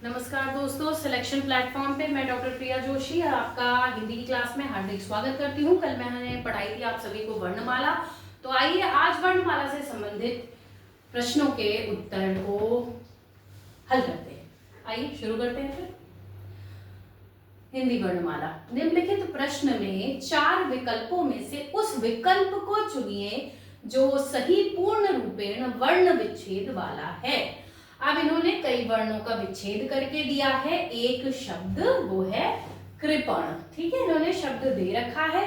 नमस्कार दोस्तों, selection platform पे मैं डॉक्टर प्रिया जोशी आपका हिंदी की क्लास में हार्दिक स्वागत करती हूँ। कल मैंने पढ़ाई थी आप सभी को वर्णमाला। तो आइए आज वर्णमाला से संबंधित प्रश्नों के उत्तर को हल करते हैं। आइए शुरू करते हैं फिर। हिंदी वर्णमाला। निम्नलिखित प्रश्न में 4 विकल्पों में से उस विकल्प को चुनिए जो सही पूर्ण रूपेण वर्ण विच्छेद वाला है। अब इन्होंने कई वर्णों का विच्छेद करके दिया है। एक शब्द वो है कृपण। ठीक है, इन्होंने शब्द दे रखा है।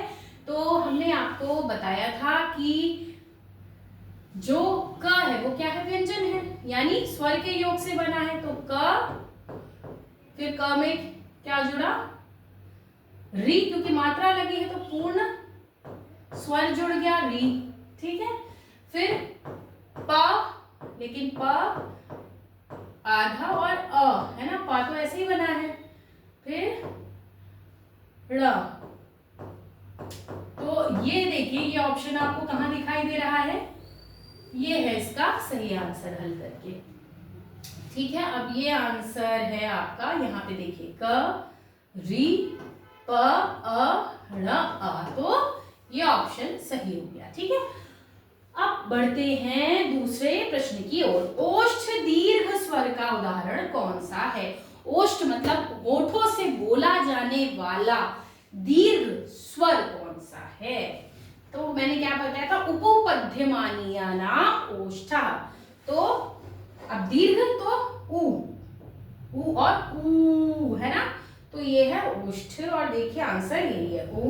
तो हमने आपको बताया था कि जो क है वो क्या है, व्यंजन है, यानी स्वर के योग से बना है। तो क, फिर क में क्या जुड़ा, री, क्योंकि मात्रा लगी है तो पूर्ण स्वर जुड़ गया, री। ठीक है, फिर प, लेकिन प आधा और अ है ना, पा तो ऐसे ही बना है। फिर ड़। तो ये देखिए, ये ऑप्शन आपको कहां दिखाई दे रहा है, ये है इसका सही आंसर हल करके। ठीक है, अब ये आंसर है आपका, यहाँ पे देखिए क, री, प, अ, ण, आ। तो ये ऑप्शन सही हो गया। ठीक है, अब बढ़ते हैं दूसरे प्रश्न की ओर। ओष्ठ दीर्घ स्वर का उदाहरण कौन सा है? ओष्ठ मतलब होठों से बोला जाने वाला दीर्घ स्वर कौन सा है? तो मैंने क्या बताया था, उपपद्यमानीयाना ओष्ठा। तो अब दीर्घ तो ऊ और ऊ है ना, तो ये है ओष्ठ। और देखिए आंसर यही है, ऊ।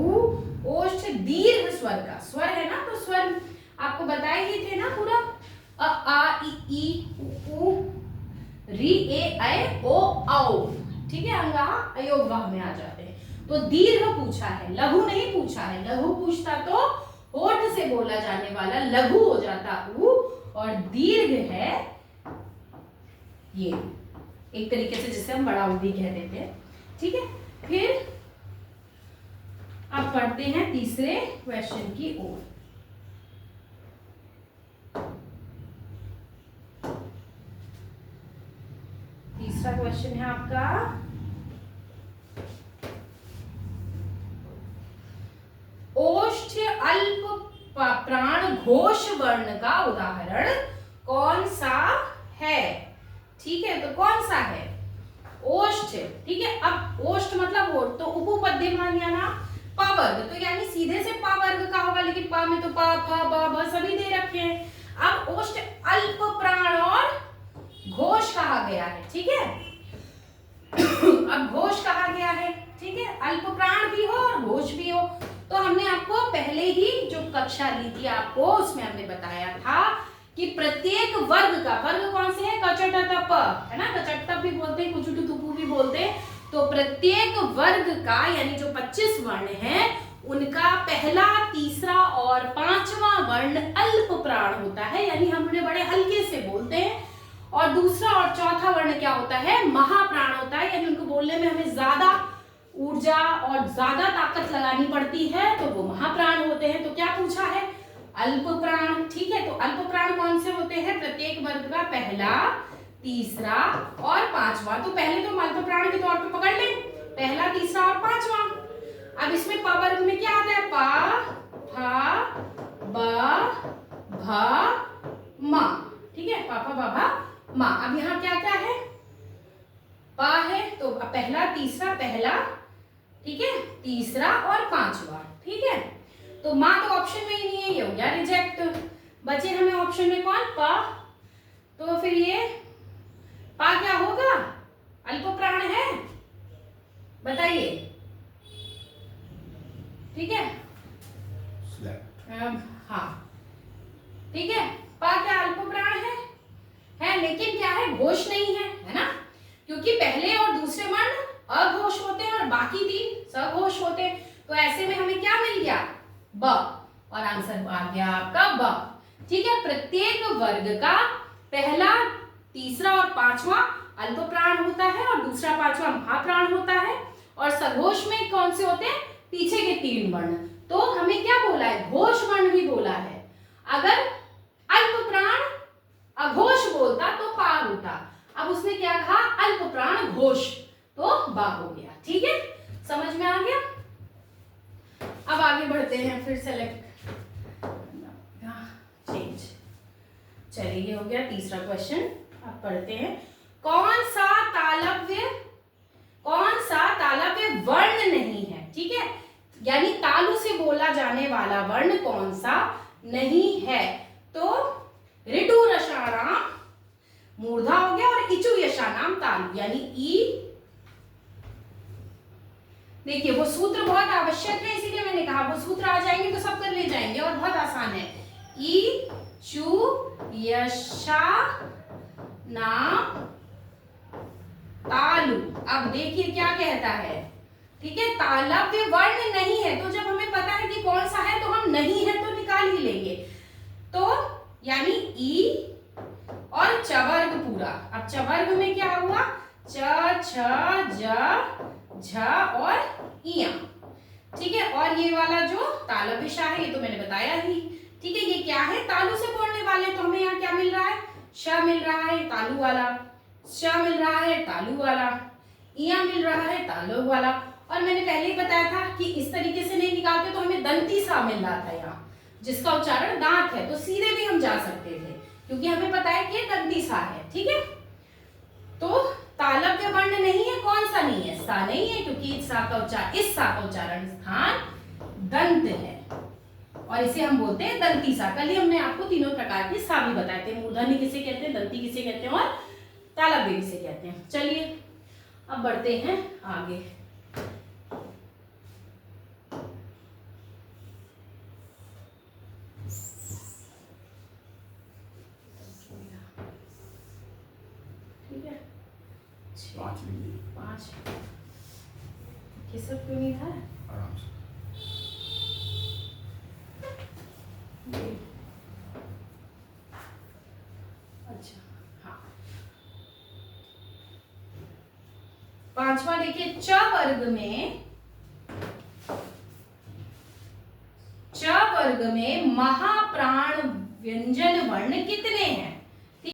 ओष्ठ दीर्घ स्वर का, स्वर है ना, तो स्वर आपको बताए ही थे ना पूरा, अ आ ई उ री ए ऐ ओ औ। ठीक है, अंगा अयोग वाह में आ जाते हैं। तो दीर्घ पूछा है, लघु नहीं पूछा है। लघु पूछता तो होठ से बोला जाने वाला लघु हो जाता ऊ, और दीर्घ है ये, एक तरीके से जिसे हम बड़ा ऊ भी कह देते हैं। ठीक है, फिर अब पढ़ते हैं तीसरे क्वेश्चन की ओर। तीसरा क्वेश्चन है आपका, ओष्ठ अल्प प्राण घोष वर्ण का उदाहरण कौन सा है? ठीक है, तो कौन सा है? ओष्ठ। ठीक है, अब ओष्ठ मतलब होठ, तो उपपद्यमानीयाना प वर्ग, तो यानी सीधे से प वर्ग का होगा, लेकिन प में तो प, फ, ब, भ सभी दे रखे हैं। अब ओष्ठ अल्प प्राण और घोष कहा गया है। ठीक है, अब घोष कहा गया है। ठीक है, अल्प प्राण भी हो और घोष भी हो। तो हमने आपको पहले ही जो कक्षा ली थी आपको, उसमें हमने बताया था कि प्रत्येक वर्ग का, वर्ग कौन से है, कचटतप है ना, कचटतप भी बोलते हैं, कुचुटुतुपु भी बोलते हैं। तो प्रत्येक वर्ग का यानी जो 25 वर्ण हैं, उनका पहला, तीसरा और पांचवा वर्ण अल्प प्राण होता है, यानी हम उन्हें बड़े हल्के से बोलते हैं। और दूसरा और चौथा वर्ण क्या होता है, महाप्राण होता है, यानी उनको बोलने में हमें ज्यादा ऊर्जा और ज्यादा ताकत लगानी पड़ती है, तो वो महाप्राण होते हैं। तो क्या पूछा है, अल्प प्राण। ठीक है, तो अल्प प्राण कौन से होते हैं, प्रत्येक वर्ग का पहला, तीसरा और पांचवा। तो पहले तो हम अल्प प्राण के तौर पे पकड़ लें, पहला, तीसरा और पांचवा। अब इसमें प वर्ग में क्या आता है, पा, फा, ब, भ, म। ठीक है, पापा, बाबा, माँ। अब यहाँ क्या क्या है, पा है, तो पहला, तीसरा, पहला, ठीक है, तीसरा और पांचवा। ठीक है, तो माँ तो ऑप्शन में ही नहीं है, ये हो गया रिजेक्ट। बचे हमें ऑप्शन में कौन, पा। तो फिर ये पा क्या होगा, अल्प प्राण है, बताइए। ठीक है, हाँ, ठीक है, पा क्या अल्प प्राण है, लेकिन क्या है, घोष नहीं है ना, क्योंकि पहले और दूसरे वर्ण अघोष होते हैं और बाकी 3 सघोष होते हैं। तो ऐसे में हमें क्या मिल गया, ब, और आंसर आ गया आपका ब। ठीक है, प्रत्येक वर्ग का पहला, तीसरा और पांचवा अल्प प्राण होता है और दूसरा, पांचवा महाप्राण होता है। और सघोष में कौन से होते हैं, पीछे के 3 वर्ण। तो हमें क्या बोला है, घोष वर्ण भी बोला है। अगर अल्प प्राण अघोष बोलता तो पार होता, अब उसने क्या कहा, अल्प प्राण घोष, तो बा हो गया। ठीक है, समझ में आ गया। अब आगे बढ़ते हैं, फिर सेलेक्ट चेंज। चलिए, ये हो गया तीसरा क्वेश्चन। अब पढ़ते हैं, कौन सा तालव्य वर्ण नहीं है। ठीक है, यानी तालु से बोला जाने वाला वर्ण कौन सा नहीं है। तो ऋतु रसाणाम मूर्धा हो गया और इचु यशानाम तालु, यानी ई। देखिए, वो सूत्र बहुत आवश्यक है, इसीलिए मैंने कहा वो सूत्र आ जाएंगे तो सब कर ले जाएंगे और बहुत आसान है। ई चु यशा नाम तालु। अब देखिए क्या कहता है। ठीक है, तालव्य वर्ण नहीं है, तो जब हमें पता है कि कौन सा है तो हम नहीं है तो निकाल ही लेंगे। तो यानी ई और चवर्ग पूरा। अब चवर्ग में क्या हुआ, च छ ज झ और इया। ठीक है, और ये वाला जो तालव्य शा है ये तो मैंने बताया ही। ठीक है, ये क्या है, तालु से बोलने वाले, तो हमें यहाँ क्या मिल रहा है, श मिल रहा है तालु वाला, श मिल रहा है तालु वाला, इया मिल रहा है तालु वाला। और मैंने पहले ही बताया था कि इस तरीके से नहीं निकालते तो हमें दंती सा मिल रहा था यहाँ, जिसका उच्चारण दांत है, तो सीधे भी हम जा सकते थे क्योंकि हमें पता है कि ये दंती सा है। ठीक है, तो तालव्य वर्ण नहीं है, कौन सा नहीं है, सा नहीं है, क्योंकि इस सा का उच्चारण स्थान दंत है और इसे हम बोलते हैं दंती सा। कल ही हमने आपको तीनों प्रकार के सा भी बताए थे, मूर्धन्य किसे कहते हैं, दंती किसे कहते हैं और तालव्य किसे कहते हैं। चलिए अब बढ़ते हैं आगे। ठीक है, 5 ये सब क्यों नहीं था, आराम से। अच्छा हाँ, 5वां देखिए, च वर्ग में महाप्राण व्यंजन वर्ण कितने हैं।